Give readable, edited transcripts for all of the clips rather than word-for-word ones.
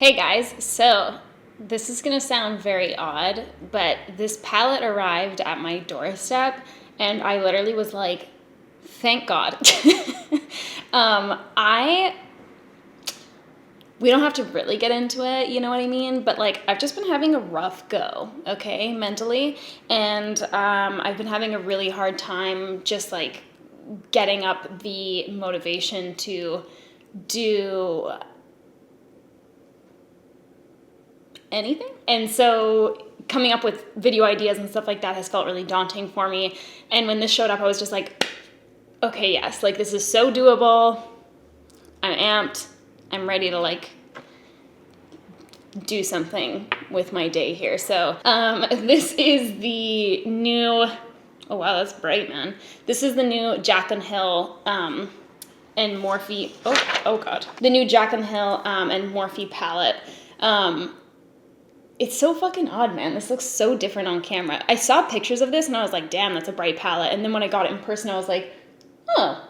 Hey guys, so this is gonna sound very odd, but this palette arrived at my doorstep and I literally was like, thank God. We don't have to really get into it, you know what I mean? But like, I've just been having a rough go, okay, mentally. And I've been having a really hard time just like getting up the motivation to do anything. And so coming up with video ideas and stuff like that has felt really daunting for me. And when this showed up, I was just like, okay, yes, like this is so doable. I'm amped. I'm ready to like do something with my day here. So this is the new, oh wow, that's bright, man. This is the new JACLYN Hill and Morphe, oh God. The new JACLYN Hill and Morphe palette. It's so fucking odd, man. This looks so different on camera. I saw pictures of this and I was like, damn, that's a bright palette. And then when I got it in person, I was like, oh,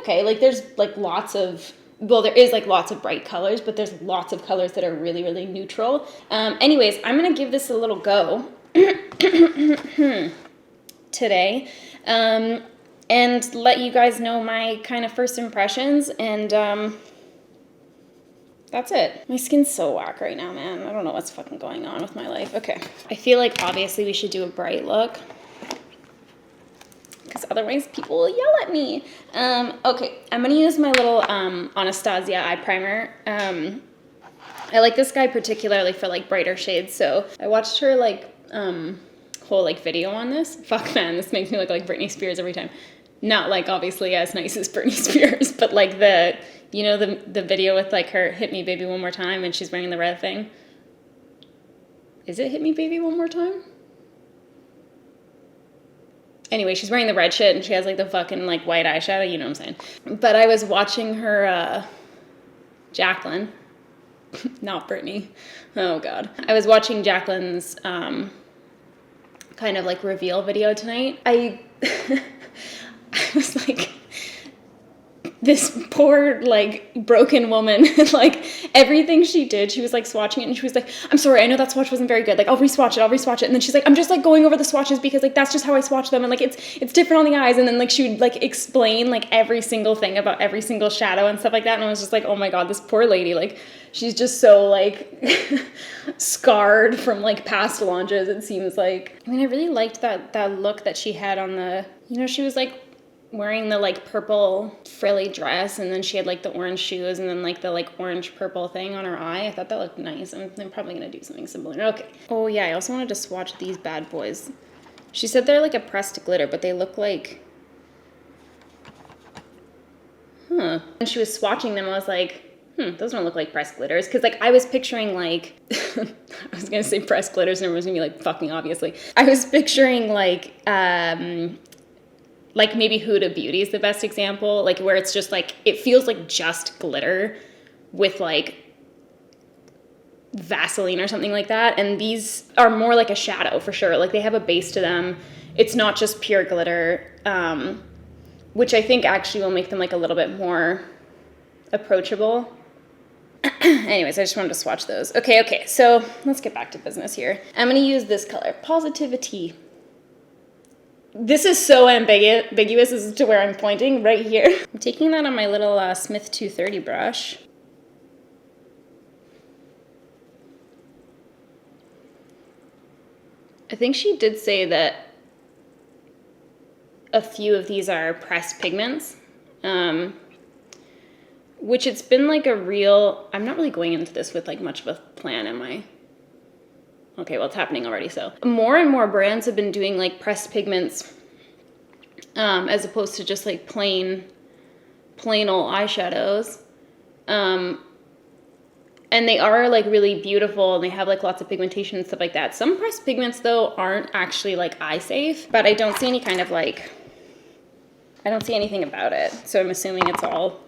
okay. Like there's like lots of, well, there is like lots of bright colors, but there's lots of colors that are really, really neutral. Anyways, I'm going to give this a little go today and let you guys know my kind of first impressions and that's it. My skin's so whack right now, man. I don't know what's fucking going on with my life. Okay. I feel like obviously we should do a bright look because otherwise people will yell at me. Okay. I'm going to use my little Anastasia eye primer. I like this guy particularly for like brighter shades. So I watched her like whole like video on this. Fuck, man. This makes me look like Britney Spears every time. Not like obviously as nice as Britney Spears, but like the, you know, the video with like her Hit Me Baby One More Time and she's wearing the red thing. Is it Hit Me Baby One More Time? Anyway, she's wearing the red shit and she has like the fucking like white eyeshadow, you know what I'm saying? But I was watching her JACLYN, not Britney. Oh God. I was watching JACLYN's kind of like reveal video tonight. I was like, this poor like broken woman, like everything she did, she was like swatching it and she was like, I'm sorry, I know that swatch wasn't very good, like I'll re-swatch it. And then she's like, I'm just like going over the swatches because like that's just how I swatch them and like it's different on the eyes. And then like she would like explain like every single thing about every single shadow and stuff like that. And I was just like, oh my God, this poor lady, like she's just so like scarred from like past launches, it seems like. I mean, I really liked that look that she had on the, you know, she was like wearing the like purple frilly dress and then she had like the orange shoes and then like the like orange purple thing on her eye. I thought that looked nice. I'm probably gonna do something similar. Okay. Oh yeah, I also wanted to swatch these bad boys. She said they're like a pressed glitter, but they look like, When she was swatching them, I was like, those don't look like pressed glitters. Cause like I was picturing like, I was gonna say pressed glitters and it was gonna be like fucking obviously. I was picturing like maybe Huda Beauty is the best example, like where it's just like, it feels like just glitter with like Vaseline or something like that. And these are more like a shadow for sure. Like they have a base to them. It's not just pure glitter, which I think actually will make them like a little bit more approachable. Anyways, I just wanted to swatch those. Okay, so let's get back to business here. I'm gonna use this color, Positivity. This is so ambiguous as to where I'm pointing, right here. I'm taking that on my little Smith 230 brush. I think she did say that a few of these are pressed pigments, which it's been like a real, I'm not really going into this with like much of a plan, am I? Okay, well, it's happening already, so. More and more brands have been doing like pressed pigments as opposed to just like plain old eyeshadows. And they are like really beautiful and they have like lots of pigmentation and stuff like that. Some pressed pigments though aren't actually like eye safe, but I don't see any kind of like, I don't see anything about it. So I'm assuming it's all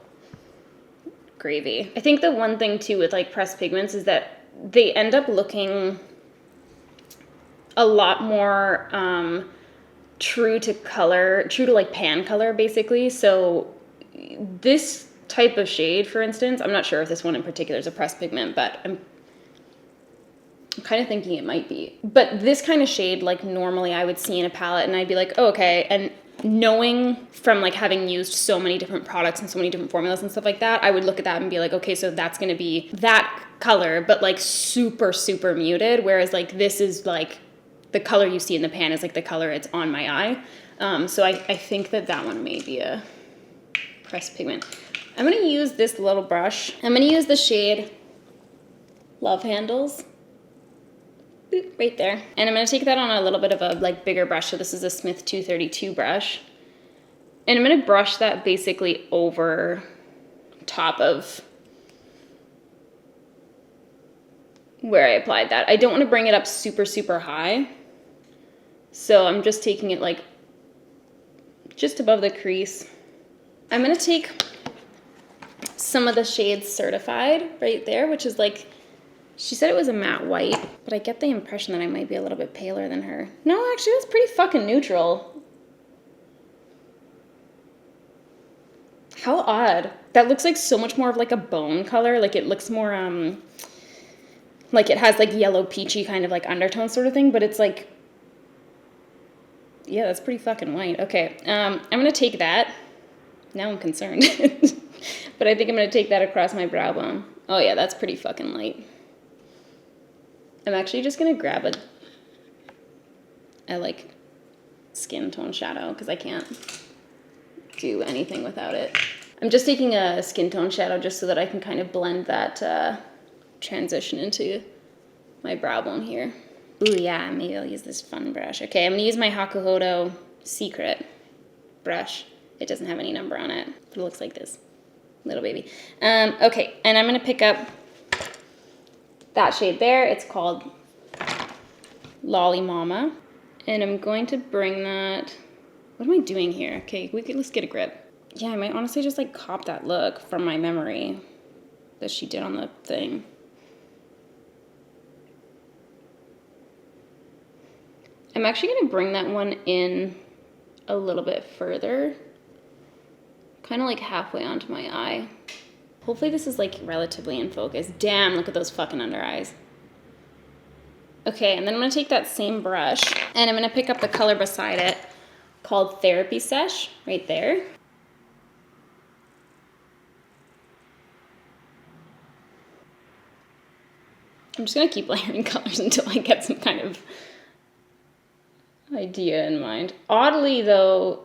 gravy. I think the one thing too with like pressed pigments is that they end up looking a lot more true to color, true to like pan color basically. So this type of shade, for instance, I'm not sure if this one in particular is a pressed pigment, but I'm kind of thinking it might be. But this kind of shade, like normally I would see in a palette and I'd be like, oh, okay. And knowing from like having used so many different products and so many different formulas and stuff like that, I would look at that and be like, okay, so that's going to be that color, but like super, super muted. Whereas like this is like the color you see in the pan is like the color it's on my eye. So I think that one may be a pressed pigment. I'm going to use this little brush. I'm going to use the shade Love Handles. Boop, right there. And I'm going to take that on a little bit of a like bigger brush. So this is a Smith 232 brush. And I'm going to brush that basically over top of where I applied that. I don't want to bring it up super, super high. So I'm just taking it like just above the crease. I'm going to take some of the shades Certified right there, which is like, she said it was a matte white, but I get the impression that I might be a little bit paler than her. No, actually that's pretty fucking neutral. How odd. That looks like so much more of like a bone color. Like it looks more, like it has like yellow peachy kind of like undertone sort of thing, but it's like, yeah, that's pretty fucking white. Okay, I'm gonna take that. Now I'm concerned. But I think I'm gonna take that across my brow bone. Oh yeah, that's pretty fucking light. I'm actually just gonna grab a like skin tone shadow because I can't do anything without it. I'm just taking a skin tone shadow just so that I can kind of blend that transition into my brow bone here. Ooh yeah, maybe I'll use this fun brush. Okay, I'm gonna use my Hakuhodo Secret brush. It doesn't have any number on it, but it looks like this. Little baby. Okay, and I'm gonna pick up that shade there. It's called Lolly Mama. And I'm going to bring that, what am I doing here? Okay, let's get a grip. Yeah, I might honestly just like cop that look from my memory that she did on the thing. I'm actually gonna bring that one in a little bit further, kind of like halfway onto my eye. Hopefully this is like relatively in focus. Damn, look at those fucking under eyes. Okay, and then I'm gonna take that same brush and I'm gonna pick up the color beside it called Therapy Sesh, right there. I'm just gonna keep layering colors until I get some kind of idea in mind. Oddly though,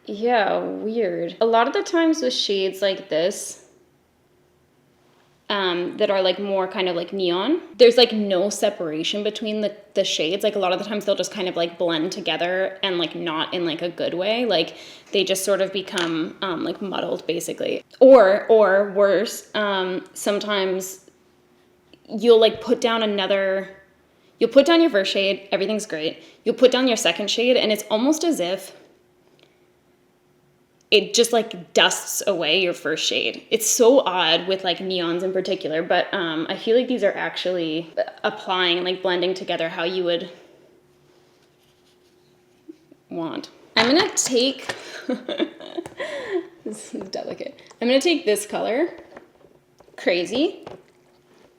yeah, weird. A lot of the times with shades like this, that are like more kind of like neon, there's like no separation between the shades. Like a lot of the times they'll just kind of like blend together and like not in like a good way. Like they just sort of become like muddled basically. Or worse, sometimes you'll like put down you'll put down your first shade, everything's great. You'll put down your second shade and it's almost as if it just like dusts away your first shade. It's so odd with like neons in particular, but I feel like these are actually applying and like blending together how you would want. I'm gonna take, this is delicate. I'm gonna take this color, Crazy,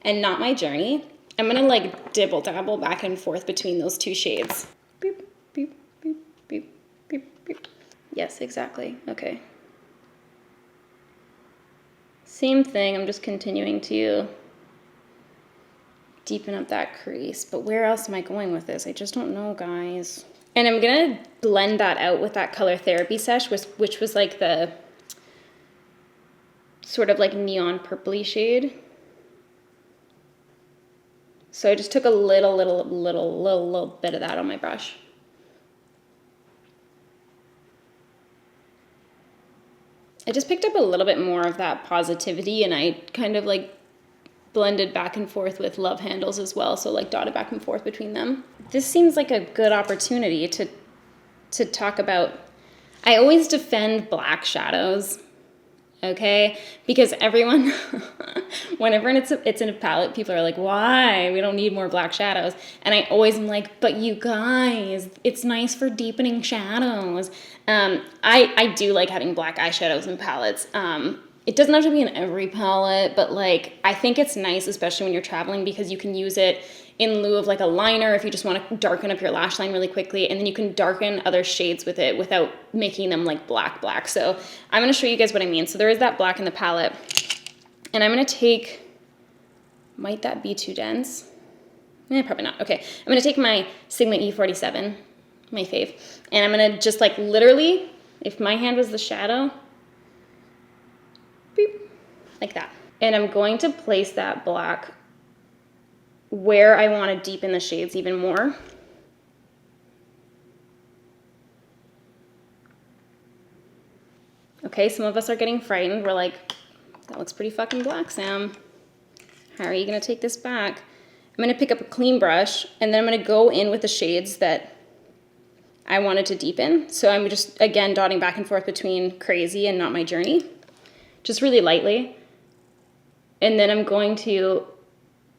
and Not My Journey. I'm gonna like dibble dabble back and forth between those two shades. Beep, beep, beep, beep, beep, beep. Yes, exactly. Okay. Same thing, I'm just continuing to deepen up that crease. But where else am I going with this? I just don't know, guys. And I'm gonna blend that out with that color Therapy Sesh, which was like the sort of like neon purpley shade. So I just took a little bit of that on my brush. I just picked up a little bit more of that positivity and I kind of like blended back and forth with Love Handles as well. So like dotted back and forth between them. This seems like a good opportunity to talk about, I always defend black shadows okay? Because everyone, whenever it's in a palette, people are like, why? We don't need more black shadows. And I always am like, but you guys, it's nice for deepening shadows. I do like having black eyeshadows in palettes. It doesn't have to be in every palette, but like, I think it's nice, especially when you're traveling, because you can use it in lieu of like a liner if you just want to darken up your lash line really quickly, and then you can darken other shades with it without making them like black. So I'm going to show you guys what I mean. So there is that black in the palette, and I'm going to take, might that be too dense? Probably not. Okay, I'm going to take my Sigma E47, my fave, and I'm going to just like literally, if my hand was the shadow, beep, like that. And I'm going to place that black where I want to deepen the shades even more. Okay, some of us are getting frightened. We're like, that looks pretty fucking black, Sam. How are you gonna take this back? I'm gonna pick up a clean brush, and then I'm gonna go in with the shades that I wanted to deepen. So I'm just, again, dotting back and forth between Crazy and Not My Journey, just really lightly. And then I'm going to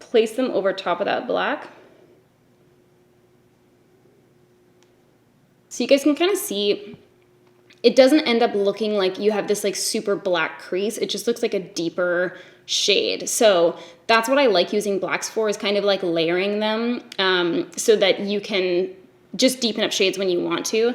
place them over top of that black. So you guys can kind of see, it doesn't end up looking like you have this like super black crease. It just looks like a deeper shade. So that's what I like using blacks for, is kind of like layering them so that you can just deepen up shades when you want to.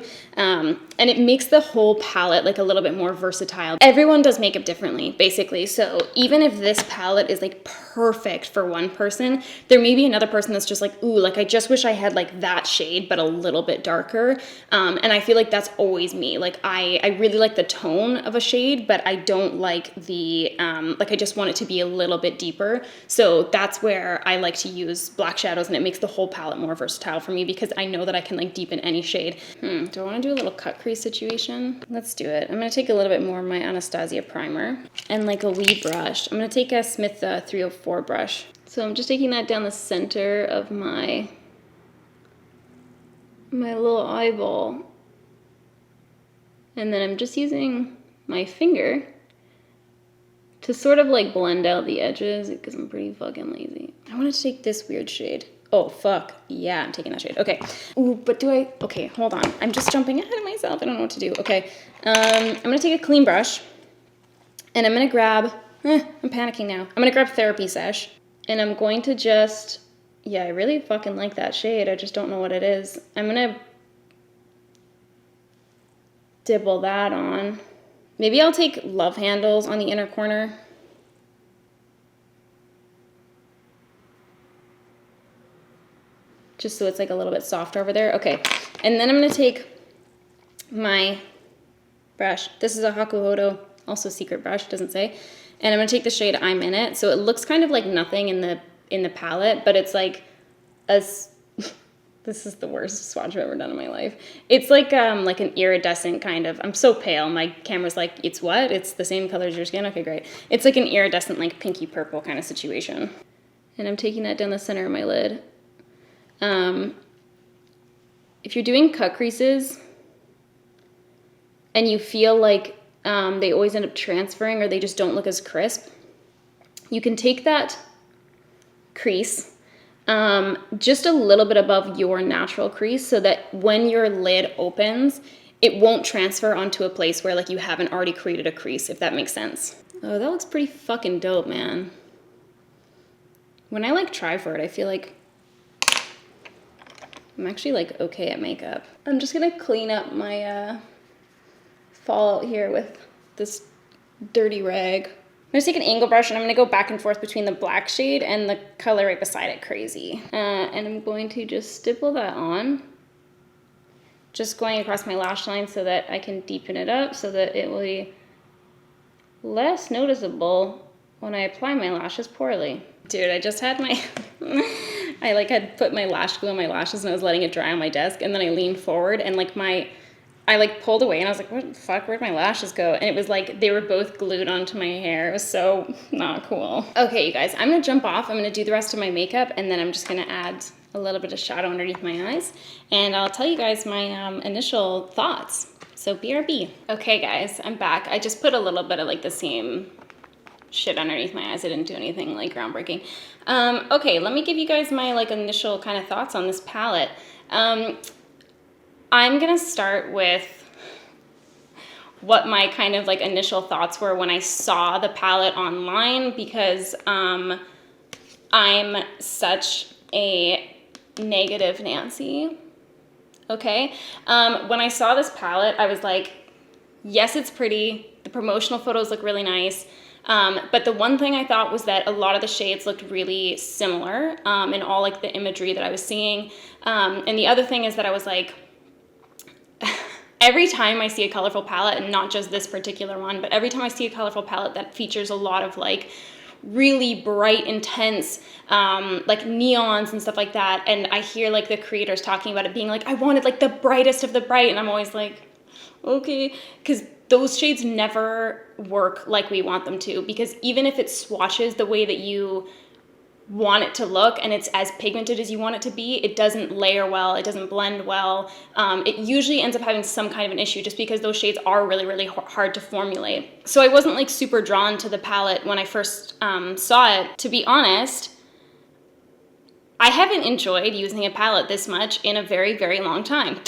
And it makes the whole palette like a little bit more versatile. Everyone does makeup differently, basically. So even if this palette is like perfect for one person, there may be another person that's just like, ooh, like I just wish I had like that shade, but a little bit darker. And I feel like that's always me. Like I really like the tone of a shade, but I don't like the, like I just want it to be a little bit deeper. So that's where I like to use black shadows, and it makes the whole palette more versatile for me because I know that I can like deepen any shade. Do I want to do a little cut crease situation? Let's do it. I'm going to take a little bit more of my Anastasia primer and like a wee brush. I'm going to take a Smith 304 brush. So I'm just taking that down the center of my little eyeball. And then I'm just using my finger to sort of like blend out the edges because I'm pretty fucking lazy. I want to take this weird shade. Oh, fuck. Yeah, I'm taking that shade. Okay. Ooh, but do I... Okay, hold on. I'm just jumping ahead of myself. I don't know what to do. Okay. I'm going to take a clean brush, and I'm going to grab... I'm panicking now. I'm going to grab Therapy Sesh, and I'm going to just... Yeah, I really fucking like that shade. I just don't know what it is. I'm going to dibble that on. Maybe I'll take Love Handles on the inner corner. Just so it's like a little bit soft over there. Okay, and then I'm gonna take my brush. This is a Hakuhodo, also secret brush, doesn't say. And I'm gonna take the shade I'm In It. So it looks kind of like nothing in the palette, but it's like this is the worst swatch I've ever done in my life. It's like an iridescent kind of, I'm so pale, my camera's like, it's what? It's the same color as your skin? Okay, great. It's like an iridescent, like pinky purple kind of situation. And I'm taking that down the center of my lid. If you're doing cut creases and you feel like they always end up transferring or they just don't look as crisp, you can take that crease just a little bit above your natural crease so that when your lid opens, it won't transfer onto a place where like you haven't already created a crease, if that makes sense. Oh, that looks pretty fucking dope, man. When I like try for it, I feel like I'm actually like okay at makeup. I'm just gonna clean up my fallout here with this dirty rag. I'm gonna take an angle brush and I'm gonna go back and forth between the black shade and the color right beside it, Crazy. And I'm going to just stipple that on. Just going across my lash line so that I can deepen it up so that it will be less noticeable when I apply my lashes poorly. Dude, I just had my, I like had put my lash glue on my lashes and I was letting it dry on my desk, and then I leaned forward and like I like pulled away and I was like, what the fuck, where'd my lashes go? And it was like, they were both glued onto my hair. It was so not cool. Okay, you guys, I'm gonna jump off. I'm gonna do the rest of my makeup and then I'm just gonna add a little bit of shadow underneath my eyes. And I'll tell you guys my initial thoughts. So BRB. Okay guys, I'm back. I just put a little bit of like the same shit underneath my eyes. I didn't do anything like groundbreaking. Okay, let me give you guys my like initial kind of thoughts on this palette. I'm gonna start with what my kind of like initial thoughts were when I saw the palette online, because I'm such a negative Nancy. Okay, when I saw this palette, I was like, yes, it's pretty. The promotional photos look really nice. But the one thing I thought was that a lot of the shades looked really similar in all like the imagery that I was seeing. And the other thing is that I was like, every time I see a colorful palette, and not just this particular one, but every time I see a colorful palette that features a lot of like really bright, intense, like neons and stuff like that, and I hear like the creators talking about it being like, I wanted like the brightest of the bright, and I'm always like, okay, because those shades never work like we want them to, because even if it swatches the way that you want it to look and it's as pigmented as you want it to be, it doesn't layer well, it doesn't blend well. It usually ends up having some kind of an issue just because those shades are really, really hard to formulate. So I wasn't like super drawn to the palette when I first saw it. To be honest, I haven't enjoyed using a palette this much in a very, very long time.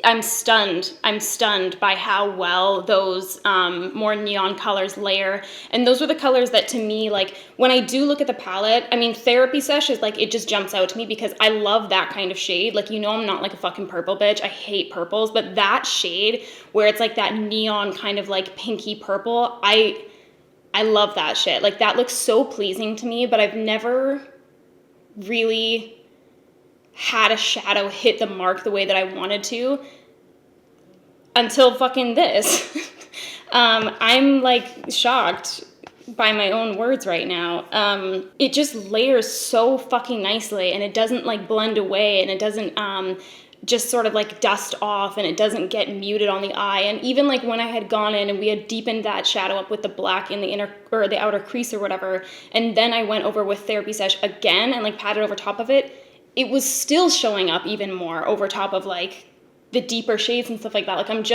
I'm stunned. I'm stunned by how well those more neon colors layer. And those are the colors that to me, like when I do look at the palette, I mean, Therapy Sesh is like, it just jumps out to me because I love that kind of shade. Like, you know, I'm not like a fucking purple bitch. I hate purples, but that shade where it's like that neon kind of like pinky purple, I love that shit. Like that looks so pleasing to me, but I've never really had a shadow hit the mark the way that I wanted to until fucking this. I'm like shocked by my own words right now. It just layers so fucking nicely, and it doesn't like blend away, and it doesn't just sort of like dust off, and it doesn't get muted on the eye. And even like when I had gone in and we had deepened that shadow up with the black in the inner or the outer crease or whatever, and then I went over with Therapy Sesh again and like patted over top of it, it was still showing up even more over top of like the deeper shades and stuff like that. Like I need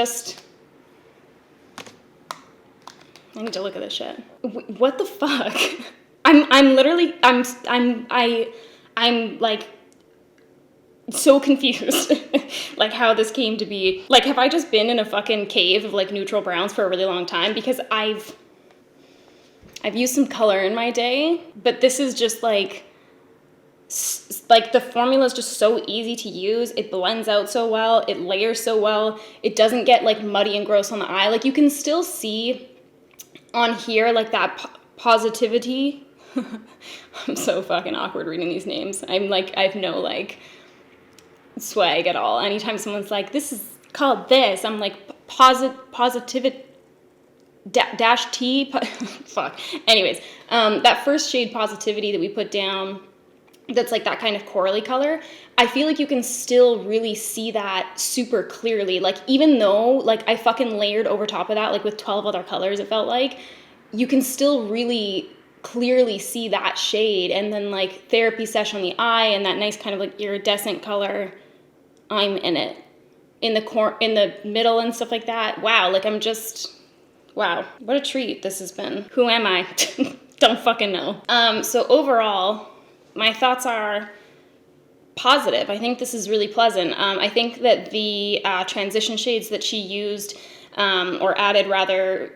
to look at this shit. What the fuck? I'm literally, I'm like so confused. Like how this came to be. Like, have I just been in a fucking cave of like neutral browns for a really long time? Because I've used some color in my day, but this is just like the formula is just so easy to use. It blends out so well. It layers so well. It doesn't get like muddy and gross on the eye. Like you can still see on here like that positivity. I'm so fucking awkward reading these names. I'm like, I have no like swag at all. Anytime someone's like, this is called this, I'm like, positivity dash T. Fuck. Anyways, that first shade Positivity that we put down, that's like that kind of corally color, I feel like you can still really see that super clearly. Like even though like I fucking layered over top of that like with 12 other colors, it felt like, you can still really clearly see that shade. And then like Therapy Sesh on the eye and that nice kind of like iridescent color, I'm in it. In the middle and stuff like that. Wow, like I'm just, wow, what a treat this has been. Who am I? Don't fucking know. So overall, my thoughts are positive. I think this is really pleasant. I think that the transition shades that she used, or added rather,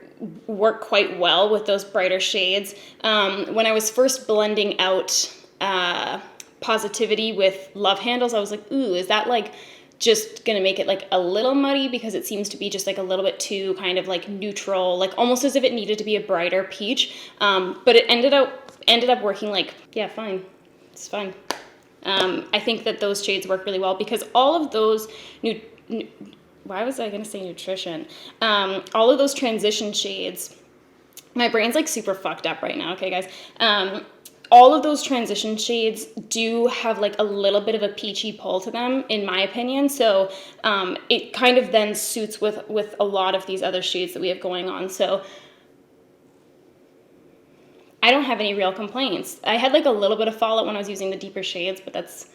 work quite well with those brighter shades. When I was first blending out Positivity with Love Handles, I was like, ooh, is that like just gonna make it like a little muddy, because it seems to be just like a little bit too kind of like neutral, like almost as if it needed to be a brighter peach. But it ended up working like, yeah, fine. It's fine. I think that those shades work really well because all of those why was I going to say nutrition? All of those transition shades, my brain's like super fucked up right now. Okay, guys. All of those transition shades do have like a little bit of a peachy pull to them, in my opinion. So it kind of then suits with a lot of these other shades that we have going on. So I don't have any real complaints. I had like a little bit of fallout when I was using the deeper shades, but that's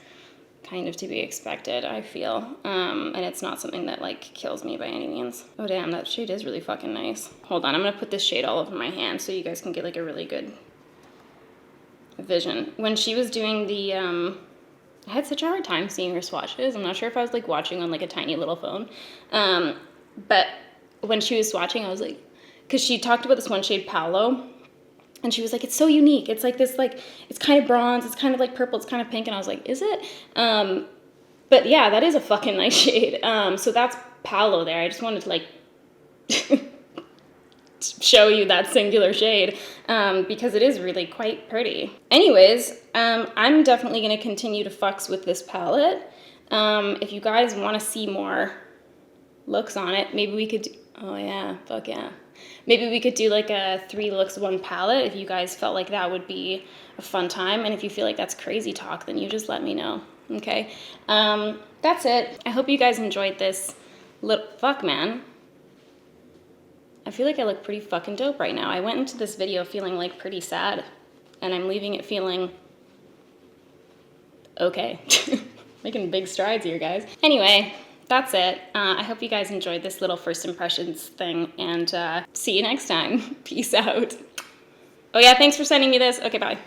kind of to be expected, I feel. And it's not something that like kills me by any means. Oh damn, that shade is really fucking nice. Hold on, I'm gonna put this shade all over my hand so you guys can get like a really good vision. When she was doing the, I had such a hard time seeing her swatches. I'm not sure if I was like watching on like a tiny little phone. But when she was swatching, I was like, cause she talked about this one shade Paolo, and she was like, it's so unique. It's like this, like, it's kind of bronze, it's kind of like purple, it's kind of pink. And I was like, is it? But yeah, that is a fucking nice shade. So that's Paolo there. I just wanted to like show you that singular shade because it is really quite pretty. Anyways, I'm definitely going to continue to fucks with this palette. If you guys want to see more looks on it, maybe we could, oh yeah, fuck yeah. Maybe we could do like a 3 looks, 1 palette if you guys felt like that would be a fun time. And if you feel like that's crazy talk, then you just let me know, okay? That's it. I hope you guys enjoyed this little, fuck man. I feel like I look pretty fucking dope right now. I went into this video feeling like pretty sad, and I'm leaving it feeling okay. Making big strides here, guys. Anyway, that's it. I hope you guys enjoyed this little first impressions thing, and see you next time. Peace out. Oh yeah, thanks for sending me this. Okay, bye.